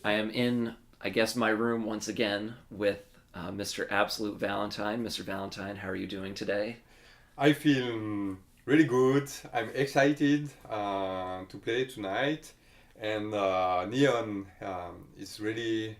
I am in, I guess, my room once again with Mr. Absolute Valentine. Mr. Valentine, how are you doing today? I feel really good. I'm excited to play tonight, and Neon is really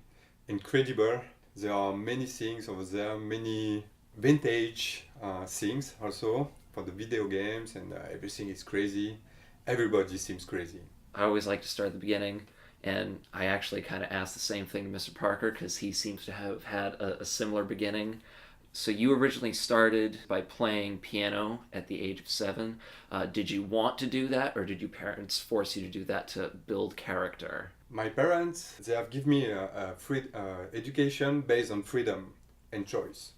incredible. There are many things over there, many vintage things also for the video games, and everything is crazy. Everybody seems crazy. I always like to start at the beginning, and I actually kind of asked the same thing to Mr. Parker because he seems to have had a similar beginning. So you originally started by playing piano at the age of 7. Did you want to do that, or did your parents force you to do that to build character? My parents, they have given me a free education based on freedom and choice.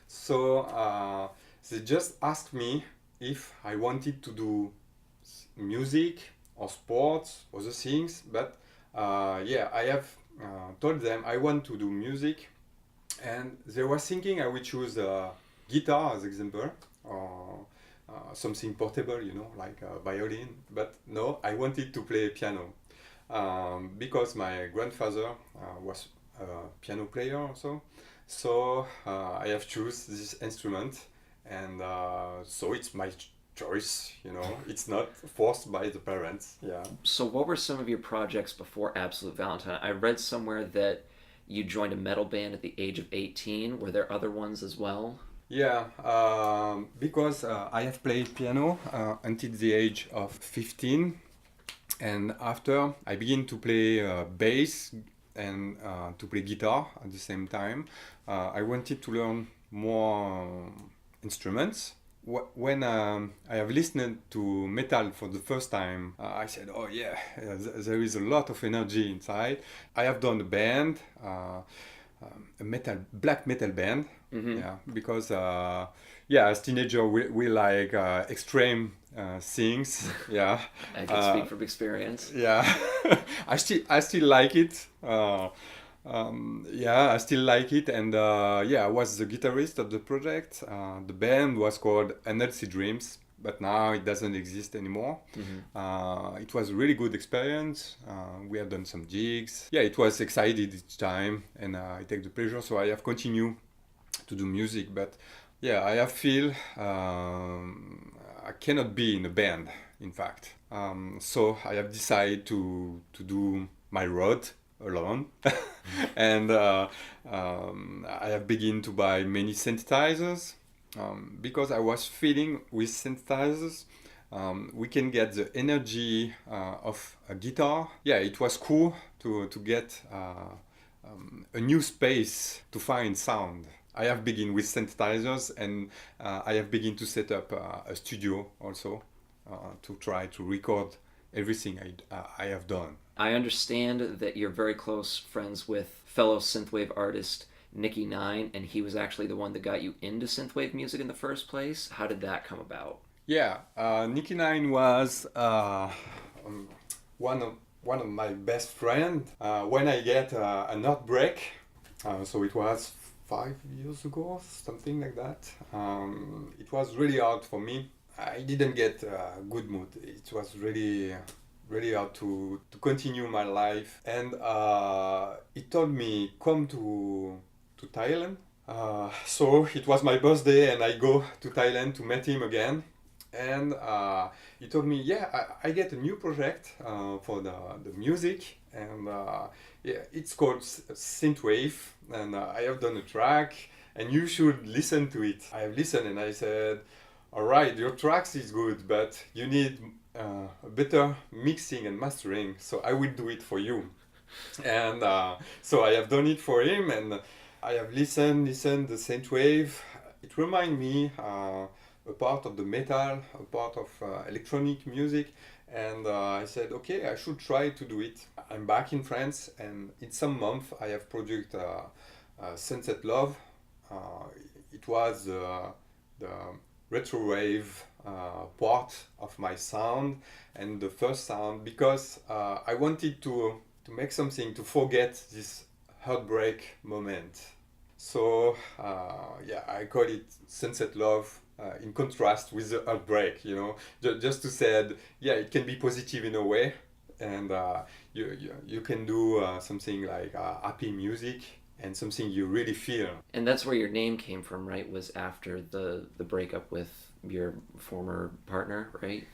So they just asked me if I wanted to do music or sports, other things. But yeah, I have told them I want to do music, and they were thinking I would choose guitar as example or something portable, like a violin. But no, I wanted to play piano because my grandfather was a piano player also. So I have choose this instrument, and so it's my choice. It's not forced by the parents. Yeah. So what were some of your projects before Absolute Valentine? I read somewhere that you joined a metal band at the age of 18. Were there other ones as well? Yeah, because I have played piano until the age of 15, and after I began to play bass and to play guitar at the same time. I wanted to learn more instruments. When I have listened to metal for the first time, I said, "Oh yeah, there is a lot of energy inside." I have done a band, a black metal band. Mm-hmm. Yeah, because yeah, as teenager we like extreme things. Yeah, I can uh, speak from experience. yeah. I still like it. Yeah, I still like it, and yeah, I was the guitarist of the project. The band was called NLC Dreams, but now it doesn't exist anymore. Mm-hmm. It was a really good experience. We have done some gigs. Yeah, it was excited each time, and I take the pleasure. So I have continued to do music, but yeah, I have feel I cannot be in a band. In fact, so I have decided to do my road alone, and I have begun to buy many synthesizers because I was feeling with synthesizers. We can get the energy of a guitar. Yeah, it was cool to get a new space to find sound. I have begun with synthesizers, and I have begun to set up a studio also to try to record everything I have done. I understand that you're very close friends with fellow synthwave artist Nicky Nine, and he was actually the one that got you into synthwave music in the first place. How did that come about? Yeah, Nicky Nine was um, one of my best friend. When I get an outbreak, so it was 5 years ago, something like that. It was really hard for me. I didn't get a good mood. It was really hard to continue my life. And he told me come to Thailand. So it was my birthday, and I go to Thailand to meet him again. And he told me, yeah, I get a new project for the music, and yeah, it's called Synthwave, and I have done a track, and you should listen to it. I have listened, and I said, all right, your tracks is good, but you need a better mixing and mastering, so I will do it for you. And so I have done it for him, and I have listened the Synthwave. It reminds me a part of the metal, a part of electronic music, and I said, okay, I should try to do it. I'm back in France, and in some month I have produced Sunset Love. Uh, it was the retro wave part of my sound, and the first sound, because I wanted to make something to forget this heartbreak moment. So yeah, I call it Sunset Love. In contrast with the outbreak, just to say, yeah, it can be positive in a way, and you can do something like happy music and something you really feel. And that's where your name came from, right? Was after the breakup with your former partner, right?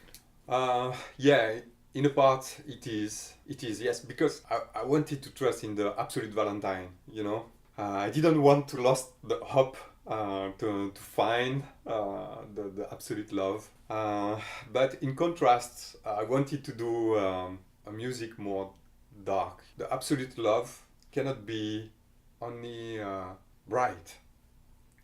Yeah, in a part it is, yes, because I wanted to trust in the absolute Valentine, you know. I didn't want to lose the hope to find the absolute love. But in contrast, I wanted to do a music more dark. The absolute love cannot be only bright.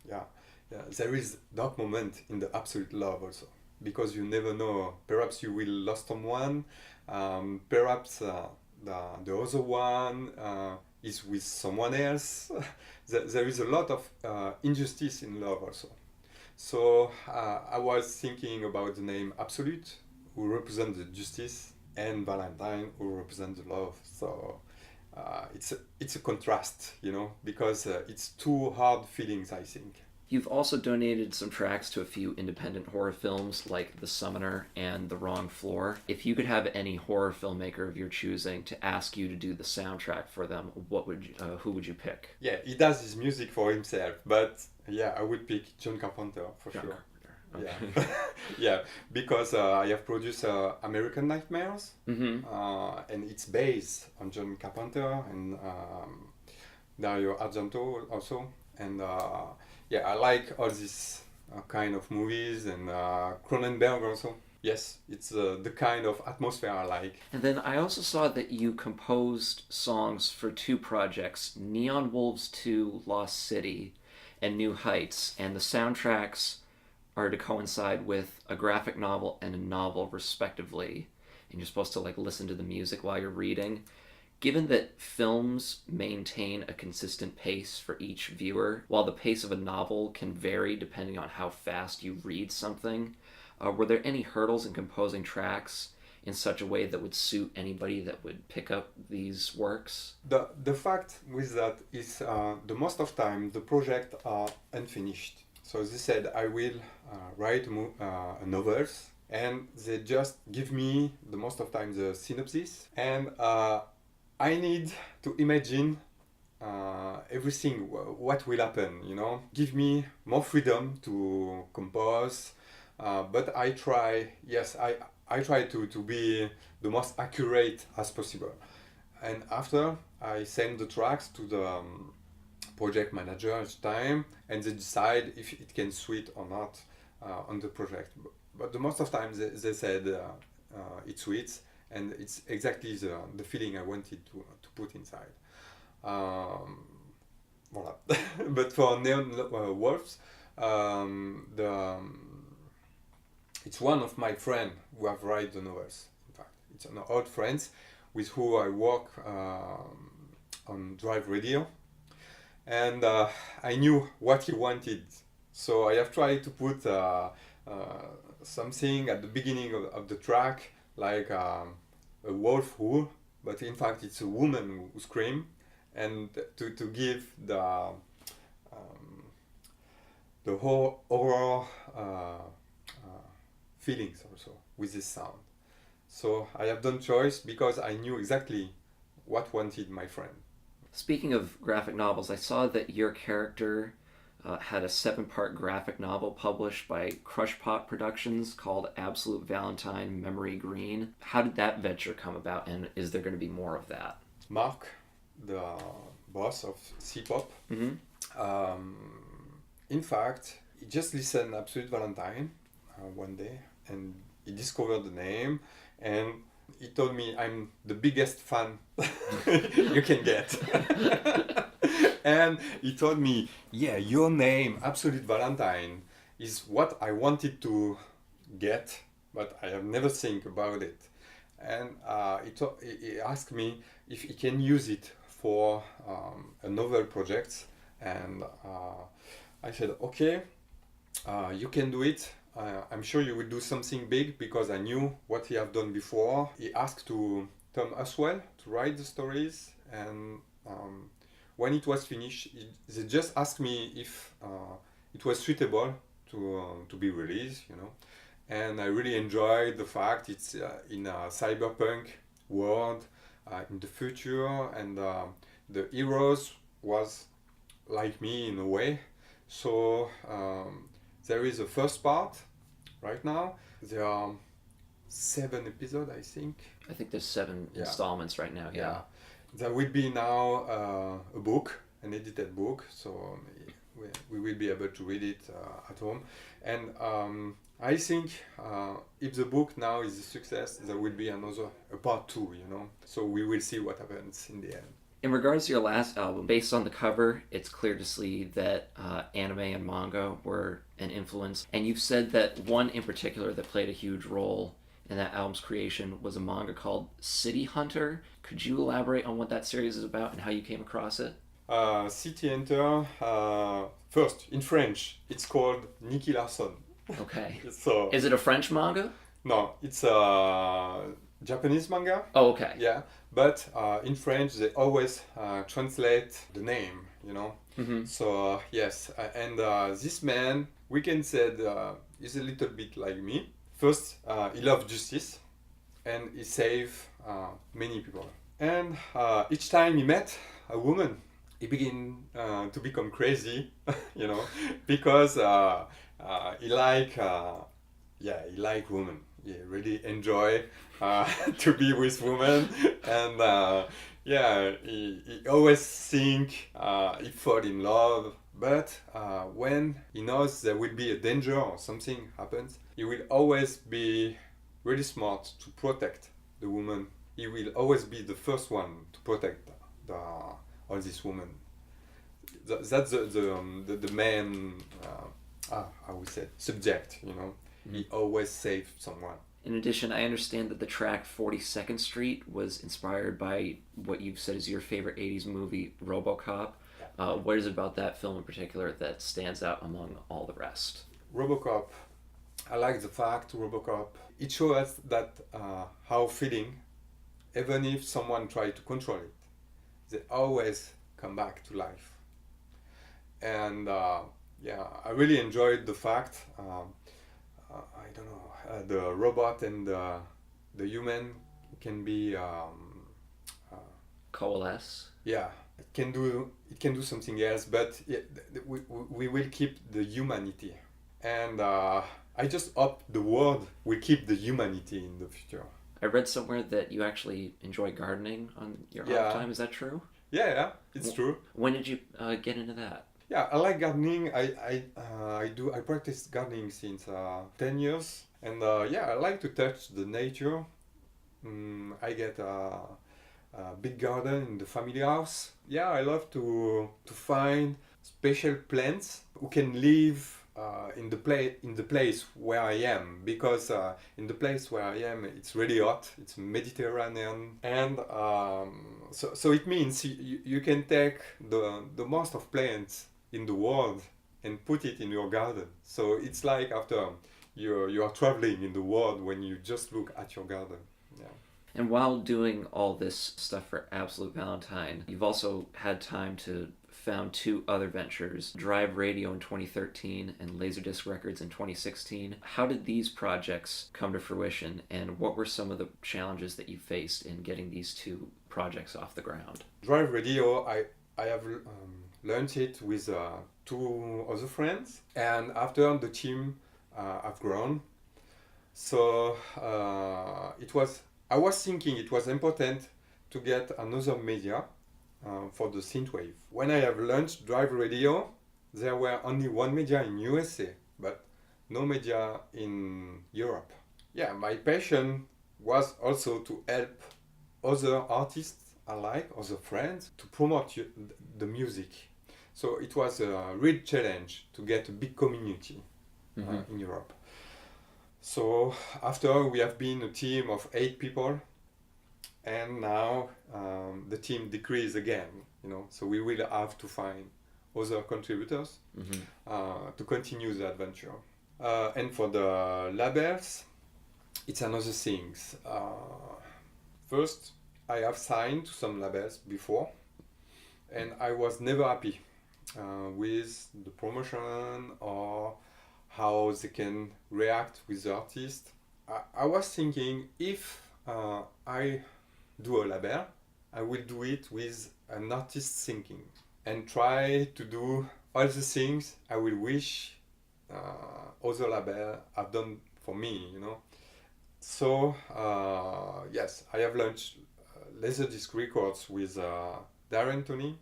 Yeah, yeah. There is dark moment in the absolute love also, because you never know. Perhaps you will lose someone. Perhaps the other one is with someone else. There is a lot of injustice in love also. So I was thinking about the name Absolute, who represents the justice, and Valentine, who represents the love. So it's a contrast, you know, because it's two hard feelings, I think. You've also donated some tracks to a few independent horror films like The Summoner and The Wrong Floor. If you could have any horror filmmaker of your choosing to ask you to do the soundtrack for them, who would you pick? Yeah, he does his music for himself, but yeah, I would pick John Carpenter for John sure. Carpenter. Okay. Yeah, yeah, because I have produced American Nightmares, Mm-hmm. and it's based on John Carpenter and Dario Argento also, and yeah, I like all these kind of movies and Cronenberg also. Yes, it's the kind of atmosphere I like. And then I also saw that you composed songs for two projects, Neon Wolves 2 Lost City and New Heights, and the soundtracks are to coincide with a graphic novel and a novel respectively, and you're supposed to like listen to the music while you're reading. Given that films maintain a consistent pace for each viewer, while the pace of a novel can vary depending on how fast you read something, were there any hurdles in composing tracks in such a way that would suit anybody that would pick up these works? The fact with that is the most of time the project are unfinished. So they said I will write novels, and they just give me the most of time the synopsis, and I need to imagine everything, what will happen, you know. Give me more freedom to compose, but I try, yes, I try to be the most accurate as possible. And after, I send the tracks to the project manager each time, and they decide if it can suit or not on the project. But the most of times they said it suits, and it's exactly the feeling I wanted to put inside. Voilà. But for Neon Wolves, it's one of my friends who have written the novels. In fact, it's an old friend with who I work on Drive Radio, and I knew what he wanted, so I have tried to put something at the beginning of the track, like a wolf howl, but in fact it's a woman who screams, and to give the whole horror feelings also with this sound. So I have done choice because I knew exactly what wanted my friend. Speaking of graphic novels, I saw that your character had a 7-part graphic novel published by Crushpot Productions called Absolute Valentine Memory Green. How did that venture come about, and is there going to be more of that? Mark, the boss of C-Pop, in fact, he just listened Absolute Valentine one day, and he discovered the name, and he told me I'm the biggest fan you can get. And he told me, yeah, your name, Absolute Valentine, is what I wanted to get, but I have never think about it. And he asked me if he can use it for a novel project, and I said, okay, you can do it. I'm sure you will do something big, because I knew what he have done before. He asked to Tom Aswell to write the stories, and when it was finished, they just asked me if it was suitable to be released, you know. And I really enjoyed the fact it's in a cyberpunk world in the future, and the heroes was like me in a way. So there is a first part right now. There are 7 episodes, I think. I think there's 7 Yeah. installments right now. Yeah. There will be now a book, an edited book, so we will be able to read it at home. And I think if the book now is a success, there will be a part 2, you know. So we will see what happens in the end. In regards to your last album, based on the cover, it's clear to see that anime and manga were an influence. And you've said that one in particular that played a huge role in that album's creation was a manga called City Hunter. Could you elaborate on what that series is about and how you came across it? City Hunter, first, in French, it's called Nicky Larson. Okay. So Is it a French manga? no, it's a Japanese manga. Oh, okay. Yeah, but in French they always translate the name, you know. Mm-hmm. So yes, and this man, we can say is a little bit like me. First, he loves justice, and he saved many people. And each time he met a woman, he began to become crazy, you know, because he like women. He really enjoy to be with women, and he always think he fall in love. But when he knows there will be a danger or something happens, he will always be really smart to protect the woman. He will always be the first one to protect all these women. That's the main, I would say, subject, you know. Mm-hmm. He always saves someone. In addition, I understand that the track 42nd Street was inspired by what you've said is your favorite 80s movie, RoboCop. What is it about that film in particular that stands out among all the rest? RoboCop, I like the fact RoboCop, it shows us that how feeling, even if someone tries to control it, they always come back to life. And I really enjoyed the fact, I don't know, the robot and the human can be coalesce. Yeah, it can do something else, but we will keep the humanity, and I just hope the world will keep the humanity in the future. I read somewhere that you actually enjoy gardening on your off time. Is that true? Yeah, it's true. When did you get into that? Yeah, I like gardening. I practice gardening since 10 years, and I like to touch the nature. I get a big garden in the family house. Yeah, I love to find special plants who can live in the place where I am, because in the place where I am it's really hot. It's Mediterranean, and so it means you can take the most of plants in the world and put it in your garden. So it's like after you are traveling in the world when you just look at your garden. Yeah. And while doing all this stuff for Absolute Valentine, you've also had time to found 2 other ventures, Drive Radio in 2013 and Laserdisc Records in 2016. How did these projects come to fruition, and what were some of the challenges that you faced in getting these 2 projects off the ground? Drive Radio, I have learned it with 2 other friends, and after the team have grown, so I was thinking it was important to get another media for the synthwave. When I have launched Drive Radio, there were only 1 media in USA, but no media in Europe. Yeah, my passion was also to help other artists alike, other friends, to promote the music. So it was a real challenge to get a big community in Europe. So after we have been a team of 8 people, and now the team decreased again, you know, so we will have to find other contributors to continue the adventure. And for the labels, it's another thing. First, I have signed to some labels before, and I was never happy with the promotion or how they can react with the artist. I was thinking, if I do a label, I will do it with an artist thinking and try to do all the things I will wish other label have done for me, you know. So yes, I have launched Laserdisc Records with Darren Tony,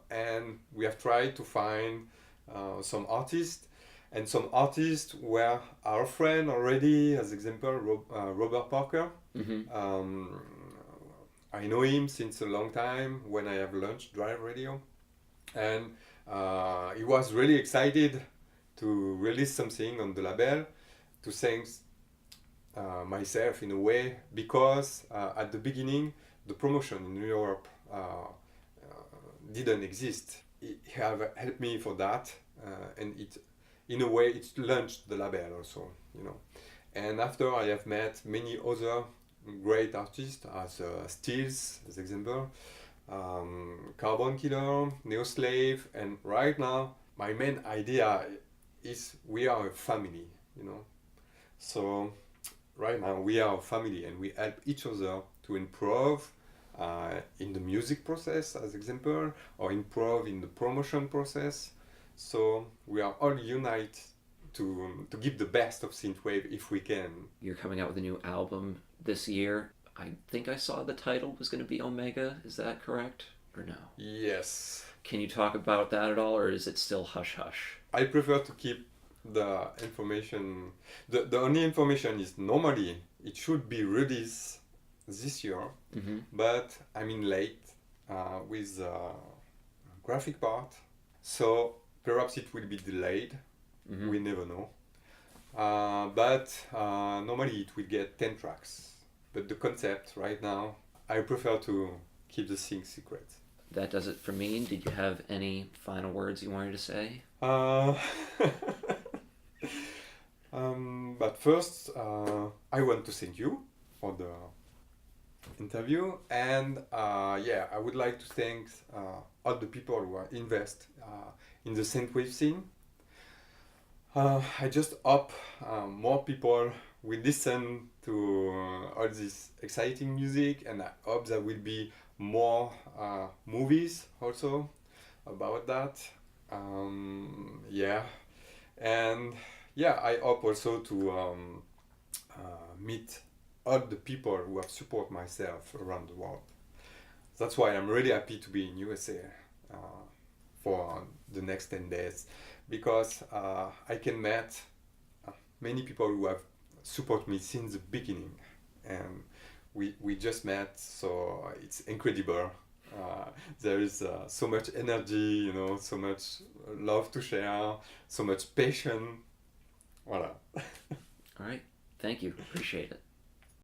and we have tried to find some artists, and some artists were our friend already. As example, Robert Parker. Mm-hmm. I know him since a long time when I have launched Drive Radio, and he was really excited to release something on the label to thank myself in a way, because at the beginning the promotion in Europe didn't exist. It have helped me for that, and it, in a way, it launched the label also, you know. And after I have met many other great artists as Steels, as example, Carbon Killer, Neo Slave, and right now my main idea is we are a family, you know. So right now we are a family and we help each other to improve in the music process, as example, or improve in the promotion process. So we are all unite to give the best of synthwave if we can. You're coming out with a new album this year. I think I saw the title was going to be Omega. Is that correct or no? Yes. Can you talk about that at all, or is it still hush hush? I prefer to keep the information. The only information is normally it should be released this year, Mm-hmm. but I'm in late with graphic part, so perhaps it will be delayed. Mm-hmm. We never know. But normally it will get 10 tracks. But the concept right now, I prefer to keep the thing secret. That does it for me. Did you have any final words you wanted to say? But first, I want to thank you for the interview, and yeah, I would like to thank all the people who are invest in the synthwave scene. I just hope more people will listen to all this exciting music, and I hope there will be more movies also about that. Yeah, and yeah, I hope also to meet all the people who have support myself around the world. That's why I'm really happy to be in USA for the next 10 days, because I can meet many people who have support me since the beginning, and we just met, so it's incredible. There is so much energy, you know, so much love to share, so much passion. Voilà. All right. Thank you. Appreciate it.